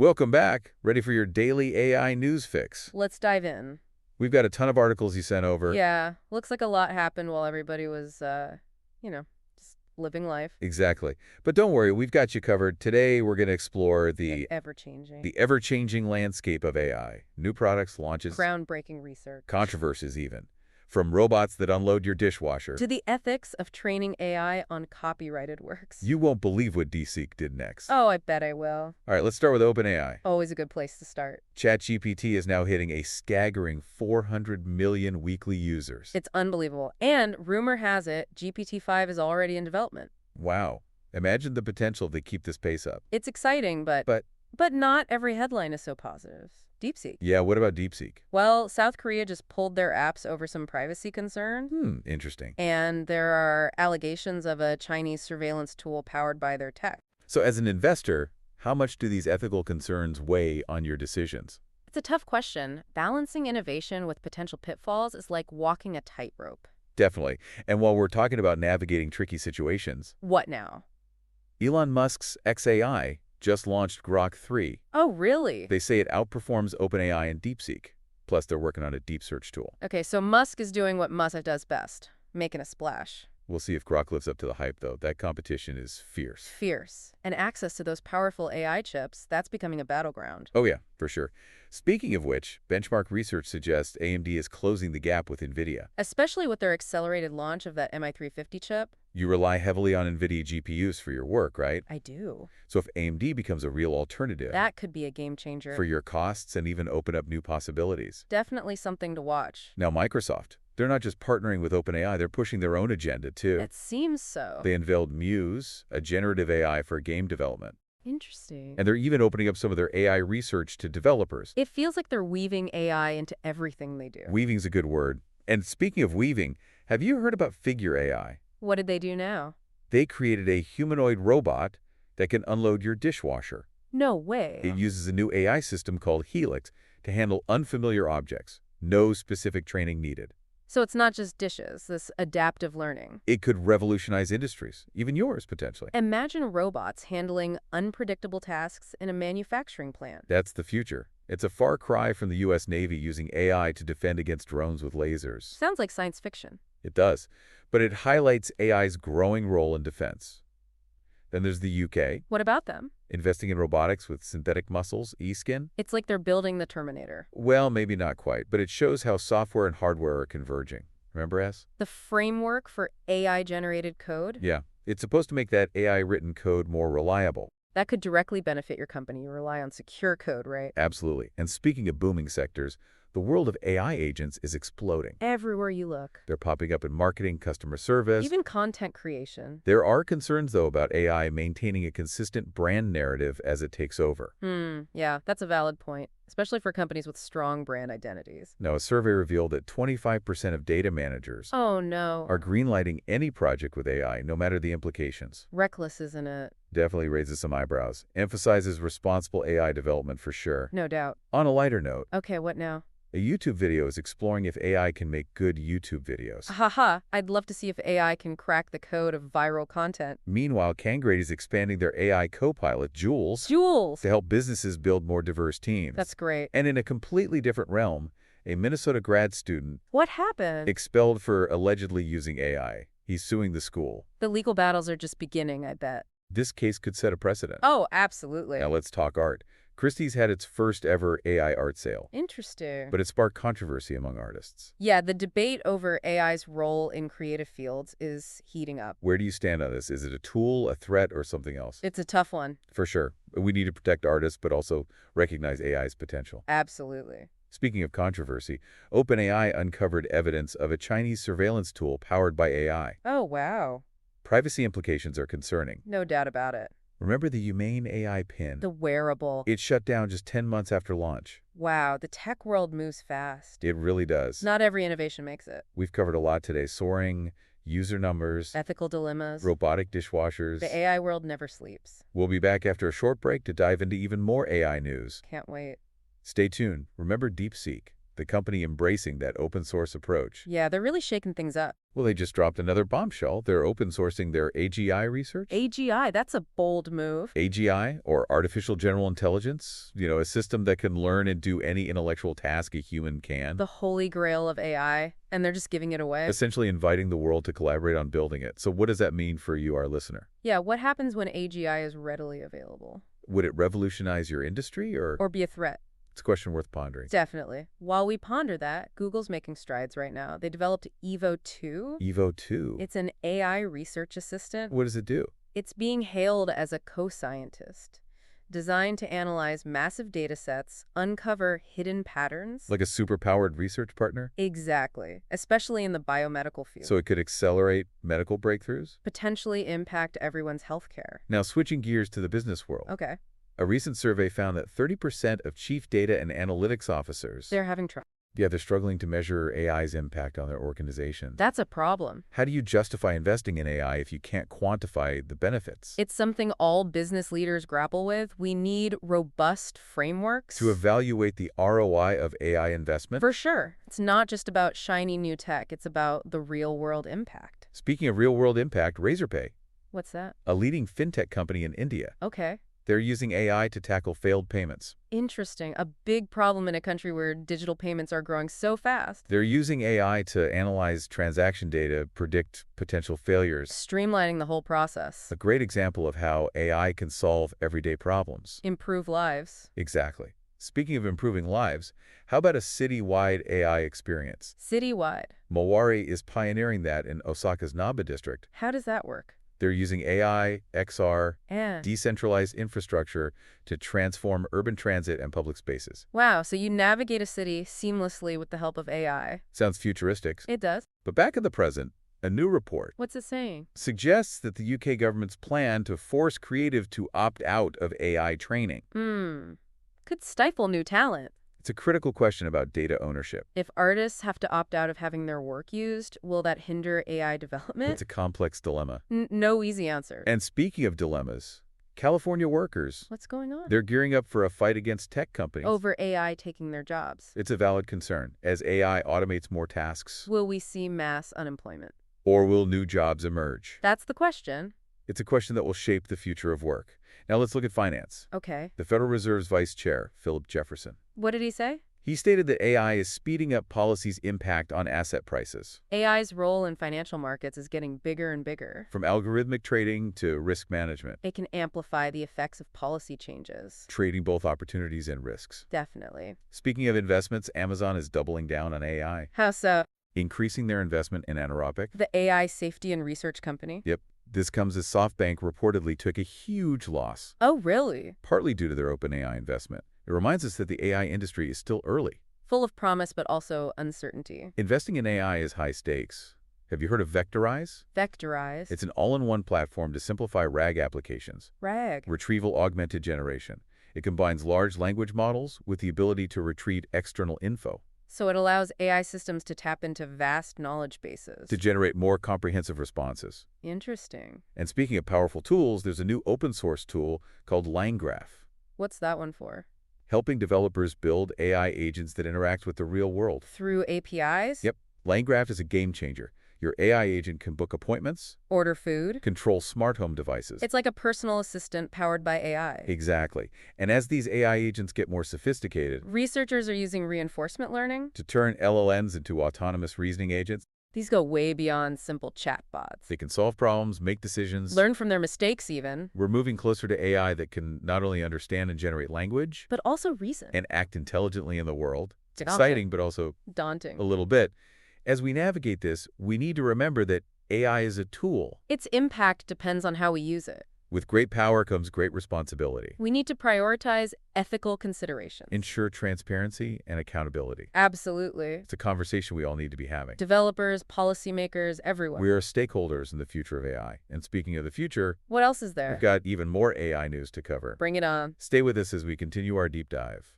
Welcome back. Ready for your daily AI news fix. Let's dive in. We've got a ton of articles you sent over. Yeah, looks like a lot happened while everybody was, just living life. Exactly. But don't worry, we've got you covered. Today, we're going to explore the Ever-changing. ever-changing landscape of AI. New products, launches, Groundbreaking research. controversies even. From robots that unload your dishwasher. To the ethics of training AI on copyrighted works. You won't believe what DeepSeek did next. Oh, I bet I will. All right, let's start with OpenAI. Always a good place to start. ChatGPT is now hitting a staggering 400 million weekly users. It's unbelievable. And rumor has it, GPT-5 is already in development. Wow. Imagine the potential if they keep this pace up. It's exciting, but not every headline is so positive. DeepSeek. Yeah, what about DeepSeek? Well, South Korea just pulled their apps over some privacy concern. Interesting. And there are allegations of a Chinese surveillance tool powered by their tech. So as an investor, how much do these ethical concerns weigh on your decisions? It's a tough question. Balancing innovation with potential pitfalls is like walking a tightrope. Definitely. And while we're talking about navigating tricky situations, What now? Elon Musk's XAI just launched Grok 3. Oh, really? They say it outperforms OpenAI and DeepSeek. Plus, they're working on a deep search tool. Okay, so Musk is doing what Musk does best, making a splash. We'll see if Grok lives up to the hype, though. That competition is fierce. Fierce. And access to those powerful AI chips, that's becoming a battleground. Oh, yeah, for sure. Speaking of which, benchmark research suggests AMD is closing the gap with NVIDIA. Especially with their accelerated launch of that MI350 chip. You rely heavily on NVIDIA GPUs for your work, right? I do. So if AMD becomes a real alternative That could be a game changer. for your costs and even open up new possibilities. Definitely something to watch. Now, Microsoft, they're not just partnering with OpenAI, they're pushing their own agenda, too. It seems so. They unveiled Muse, a generative AI for game development. Interesting. And they're even opening up some of their AI research to developers. It feels like they're weaving AI into everything they do. Weaving's a good word. And speaking of weaving, have you heard about Figure AI? What did they do now? They created a humanoid robot that can unload your dishwasher. No way. It uses a new AI system called Helix to handle unfamiliar objects. No specific training needed. So it's not just dishes, this adaptive learning. It could revolutionize industries, even yours, potentially. Imagine robots handling unpredictable tasks in a manufacturing plant. That's the future. It's a far cry from the U.S. Navy using AI to defend against drones with lasers. Sounds like science fiction. It does, but it highlights AI's growing role in defense. Then there's the UK, What about them? investing in robotics with synthetic muscles, e-skin. It's like they're building the Terminator. Well, maybe not quite, but it shows how software and hardware are converging. Remember, S? The framework for AI-generated code? Yeah, it's supposed to make that AI-written code more reliable. That could directly benefit your company. You rely on secure code, right? Absolutely. And speaking of booming sectors, the world of AI agents is exploding. Everywhere you look. They're popping up in marketing, customer service. Even content creation. There are concerns, though, about AI maintaining a consistent brand narrative as it takes over. Yeah, that's a valid point, especially for companies with strong brand identities. Now, a survey revealed that 25% of data managers Oh, no. are greenlighting any project with AI, no matter the implications. Reckless, isn't it? Definitely raises some eyebrows. Emphasizes responsible AI development for sure. No doubt. On a lighter note, Okay, what now? a YouTube video is exploring if AI can make good YouTube videos. Haha, I'd love to see if AI can crack the code of viral content. Meanwhile, Kangrade is expanding their AI co-pilot, Jules, Jules! to help businesses build more diverse teams. That's great. And in a completely different realm, a Minnesota grad student What happened? expelled for allegedly using AI. He's suing the school. The legal battles are just beginning, I bet. This case could set a precedent. Oh, absolutely. Now let's talk art. Christie's had its first ever AI art sale, Interesting. but it sparked controversy among artists. Yeah, the debate over AI's role in creative fields is heating up. Where do you stand on this? Is it a tool, a threat, or something else? It's a tough one. For sure. We need to protect artists, but also recognize AI's potential. Absolutely. Speaking of controversy, OpenAI uncovered evidence of a Chinese surveillance tool powered by AI. Oh, wow. Privacy implications are concerning. No doubt about it. Remember the Humane AI pin? The wearable. It shut down just 10 months after launch. Wow, the tech world moves fast. It really does. Not every innovation makes it. We've covered a lot today. Soaring, user numbers, Ethical dilemmas. robotic dishwashers. The AI world never sleeps. We'll be back after a short break to dive into even more AI news. Can't wait. Stay tuned. Remember DeepSeek. the company embracing that open-source approach. Yeah, they're really shaking things up. Well, they just dropped another bombshell. They're open-sourcing their AGI research. AGI, that's a bold move. AGI, or Artificial General Intelligence, a system that can learn and do any intellectual task a human can. The holy grail of AI, and they're just giving it away. Essentially inviting the world to collaborate on building it. So what does that mean for you, our listener? Yeah, what happens when AGI is readily available? Would it revolutionize your industry, or? Or be a threat? It's a question worth pondering. Definitely. While we ponder that, Google's making strides right now. They developed Evo 2. Evo 2? It's an AI research assistant. What does it do? It's being hailed as a co-scientist, designed to analyze massive data sets, uncover hidden patterns. Like a super-powered research partner? Exactly, especially in the biomedical field. So it could accelerate medical breakthroughs? Potentially impact everyone's healthcare. Now, switching gears to the business world. Okay. A recent survey found that 30% of chief data and analytics officers, They're having trouble. they're struggling to measure AI's impact on their organization. That's a problem. How do you justify investing in AI if you can't quantify the benefits? It's something all business leaders grapple with. We need robust frameworks. To evaluate the ROI of AI investment? For sure. It's not just about shiny new tech. It's about the real-world impact. Speaking of real-world impact, Razorpay, What's that? a leading fintech company in India. Okay. They're using AI to tackle failed payments. Interesting. A big problem in a country where digital payments are growing so fast. They're using AI to analyze transaction data, predict potential failures. Streamlining the whole process. A great example of how AI can solve everyday problems. Improve lives. Exactly. Speaking of improving lives, how about a citywide AI experience? Citywide. Mawari is pioneering that in Osaka's Naba district. How does that work? They're using AI, XR, And decentralized infrastructure to transform urban transit and public spaces. wow, so you navigate a city seamlessly with the help of AI. Sounds futuristic. It does? But back in the present, a new report What's it saying? suggests that the UK government's plan to force creative to opt out of AI training. Could stifle new talent. It's a critical question about data ownership. If artists have to opt out of having their work used, will that hinder AI development? It's a complex dilemma. No easy answer. And speaking of dilemmas, California workers, What's going on? they're gearing up for a fight against tech companies. Over AI taking their jobs. It's a valid concern. As AI automates more tasks, Will we see mass unemployment? or will new jobs emerge? That's the question. It's a question that will shape the future of work. Now let's look at finance. Okay. The Federal Reserve's Vice Chair, Philip Jefferson, What did he say? he stated that AI is speeding up policy's impact on asset prices. AI's role in financial markets is getting bigger and bigger. From algorithmic trading to risk management, It can amplify the effects of policy changes. trading both opportunities and risks. Definitely. Speaking of investments, Amazon is doubling down on AI, How so? increasing their investment in Anthropic. The AI safety and research company? Yep, this comes as SoftBank reportedly took a huge loss, Oh, really? partly due to their OpenAI investment. It reminds us that the AI industry is still early. Full of promise, but also uncertainty. Investing in AI is high stakes. Have you heard of Vectorize? Vectorize. It's an all-in-one platform to simplify RAG applications, RAG. retrieval augmented generation. It combines large language models with the ability to retrieve external info So it allows AI systems to tap into vast knowledge bases. to generate more comprehensive responses. Interesting. And speaking of powerful tools, there's a new open-source tool called LangGraph, What's that one for? helping developers build AI agents that interact with the real world. Through APIs? Yep, LangGraph is a game changer. Your AI agent can book appointments, Order food? control smart home devices. It's like a personal assistant powered by AI. Exactly. And as these AI agents get more sophisticated, Researchers are using reinforcement learning. to turn LLMs into autonomous reasoning agents, These go way beyond simple chatbots. they can solve problems, make decisions. Learn from their mistakes even, We're moving closer to AI that can not only understand and generate language but also reason. and act intelligently in the world. It's Daunting. exciting, but also Daunting. a little bit. As we navigate this, we need to remember that AI is a tool. Its impact depends on how we use it. With great power comes great responsibility. We need to prioritize ethical considerations. Ensure transparency and accountability. Absolutely. It's a conversation we all need to be having. Developers, policymakers, everyone. We are stakeholders in the future of AI. And speaking of the future, What else is there? we've got even more AI news to cover. Bring it on. Stay with us as we continue our deep dive.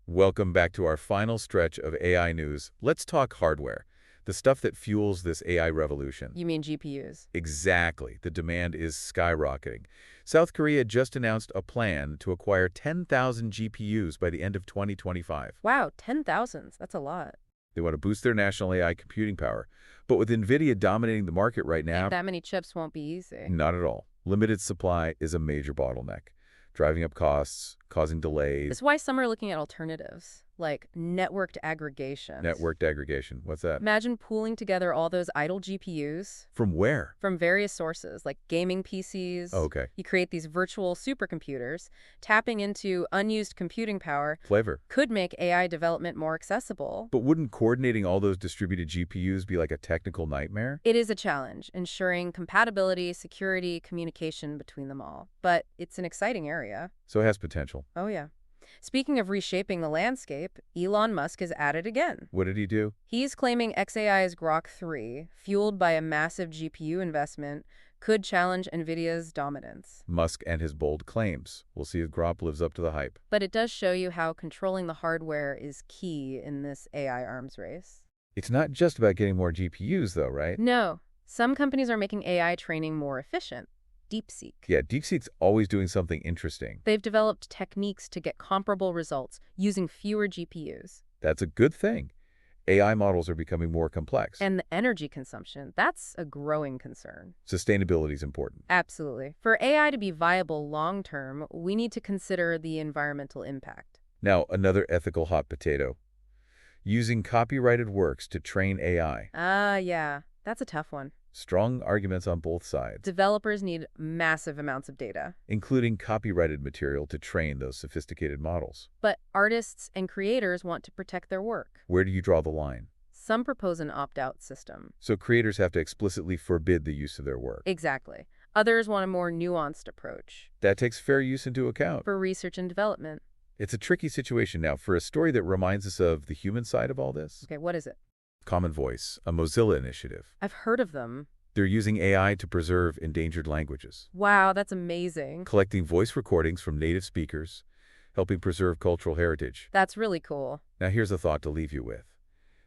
Welcome back to our final stretch of AI news. Let's talk hardware. The stuff that fuels this AI revolution. You mean GPUs? Exactly. The demand is skyrocketing. South Korea just announced a plan to acquire 10,000 GPUs by the end of 2025. Wow, 10,000. That's a lot. They want to boost their national AI computing power. But with NVIDIA dominating the market right now, That many chips won't be easy. not at all. Limited supply is a major bottleneck, driving up costs, causing delays. That's why some are looking at alternatives, like networked aggregation. Networked aggregation. What's that? Imagine pooling together all those idle GPUs From where? from various sources, like gaming PCs. Oh, okay. You create these virtual supercomputers. Tapping into unused computing power Flavor. could make AI development more accessible. But wouldn't coordinating all those distributed GPUs be like a technical nightmare? It is a challenge, ensuring compatibility, security, communication between them all. But it's an exciting area. So it has potential. Oh, yeah. Speaking of reshaping the landscape, Elon Musk is at it again. What did he do? He's claiming xAI's Grok 3, fueled by a massive GPU investment, could challenge NVIDIA's dominance. Musk and his bold claims. We'll see if Grok lives up to the hype. But it does show you how controlling the hardware is key in this AI arms race. It's not just about getting more GPUs, though, right? No, some companies are making AI training more efficient. DeepSeek. Yeah, DeepSeek's always doing something interesting. They've developed techniques to get comparable results using fewer GPUs. That's a good thing. AI models are becoming more complex. And the energy consumption, that's a growing concern. Sustainability is important. Absolutely. For AI to be viable long-term, we need to consider the environmental impact. Now, another ethical hot potato. Using copyrighted works to train AI. Yeah, that's a tough one. Strong arguments on both sides, Developers need massive amounts of data. including copyrighted material to train those sophisticated models. But artists and creators want to protect their work. Where do you draw the line? Some propose an opt-out system. So creators have to explicitly forbid the use of their work. Exactly. Others want a more nuanced approach That takes fair use into account. for research and development. It's a tricky situation now. For a story that reminds us of the human side of all this, Okay, what is it? Common Voice, a Mozilla initiative. I've heard of them. They're using AI to preserve endangered languages, Wow, that's amazing. collecting voice recordings from native speakers, helping preserve cultural heritage. That's really cool. Now here's a thought to leave you with.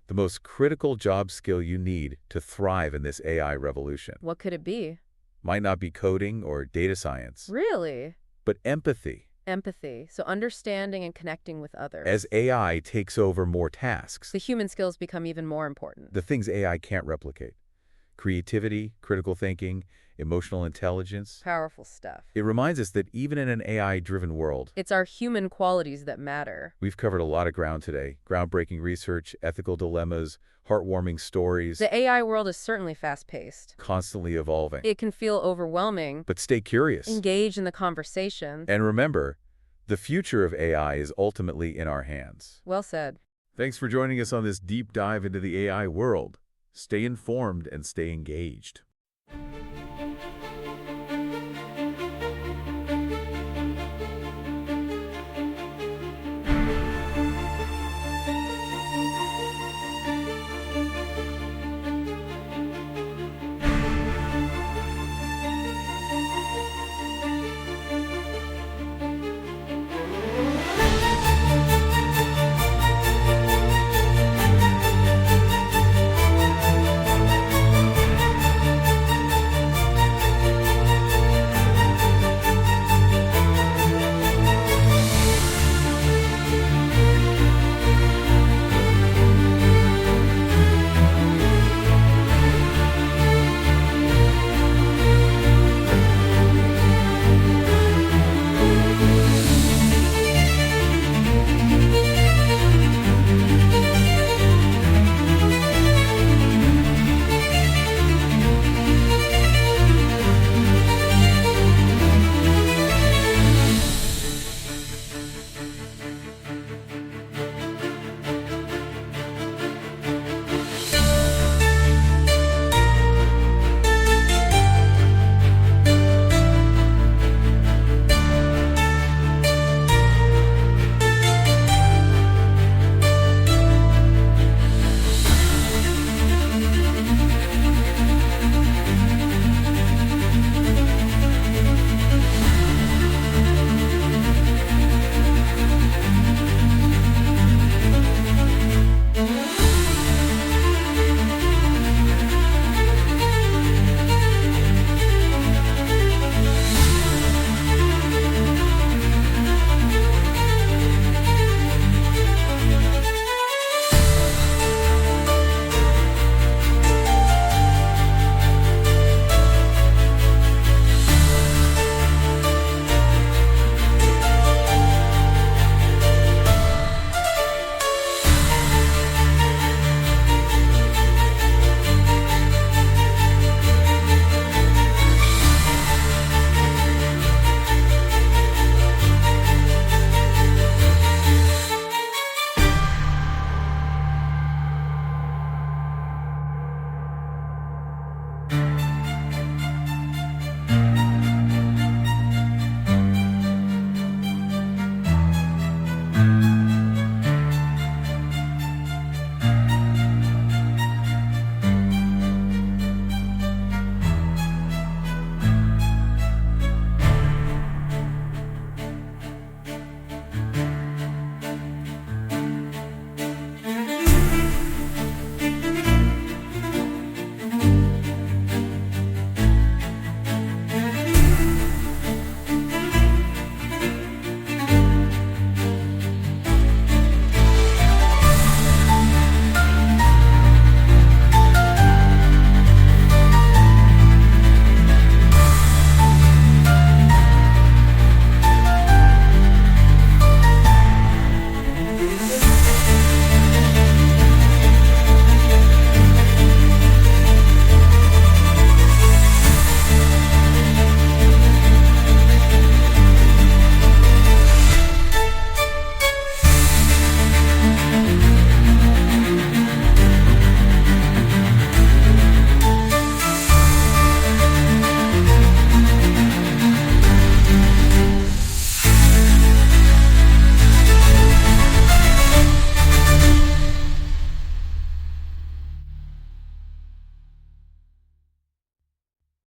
The most critical job skill you need to thrive in this AI revolution What could it be? might not be coding or data science, Really? but empathy. Empathy. So understanding and connecting with others. As AI takes over more tasks, The human skills become even more important. the things AI can't replicate. Creativity, critical thinking, emotional intelligence. Powerful stuff. It reminds us that even in an AI-driven world, It's our human qualities that matter. we've covered a lot of ground today. Groundbreaking research, ethical dilemmas, heartwarming stories, The AI world is certainly fast-paced. constantly evolving. It can feel overwhelming. But stay curious. Engage in the conversation. And remember, the future of AI is ultimately in our hands. Well said. Thanks for joining us on this deep dive into the AI world. Stay informed and stay engaged.